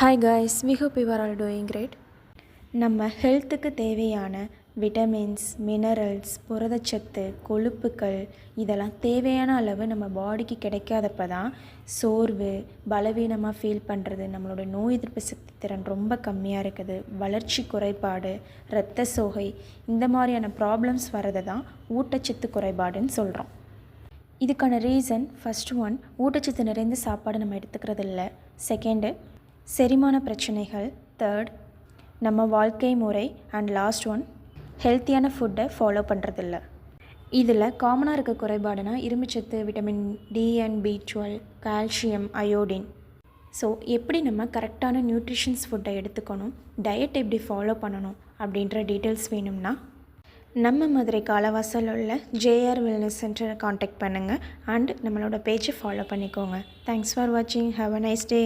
Hi guys, we hope you are all doing great. நம்ம ஹெல்த்துக்கு தேவையான விட்டமின்ஸ், மினரல்ஸ், புரதச்சத்து, கொழுப்புக்கள் இதெல்லாம் தேவையான அளவு நம்ம பாடிக்கு கிடைக்காதப்ப தான் சோர்வு, பலவீனமாக ஃபீல் பண்ணுறது, நம்மளோட நோய் எதிர்ப்பு சக்தி திறன் ரொம்ப கம்மியாக இருக்குது, வளர்ச்சி குறைபாடு, இரத்த சோகை இந்த மாதிரியான ப்ராப்ளம்ஸ் வரதை தான் ஊட்டச்சத்து குறைபாடுன்னு சொல்கிறோம். இதுக்கான ரீசன் ஃபஸ்ட் ஒன், ஊட்டச்சத்து நிறைந்த சாப்பாடு நம்ம எடுத்துக்கிறது இல்லை. செகண்டு, செரிமான பிரச்சனைகள். தேர்ட், நம்ம வாழ்க்கை முறை. அண்ட் லாஸ்ட் ஒன், ஹெல்த்தியான ஃபுட்டை ஃபாலோ பண்ணுறதில்ல. இதில் காமனாக இருக்க குறைபாடுனா இரும்புச்சத்து, விட்டமின் டி அண்ட் பி12, கால்சியம், அயோடின். ஸோ எப்படி நம்ம கரெக்டான நியூட்ரிஷன்ஸ் ஃபுட்டை எடுத்துக்கணும், டயட் எப்படி ஃபாலோ பண்ணணும் அப்படின்ற டீட்டெயில்ஸ் வேணும்னா நம்ம மதுரை காலவாசல் உள்ள ஜேஆர் வெல்னஸ் சென்டரை காண்டாக்ட் பண்ணுங்கள் அண்ட் நம்மளோட பேஜை ஃபாலோ பண்ணிக்கோங்க. தேங்க்ஸ் ஃபார் வாட்சிங். Have a nice day.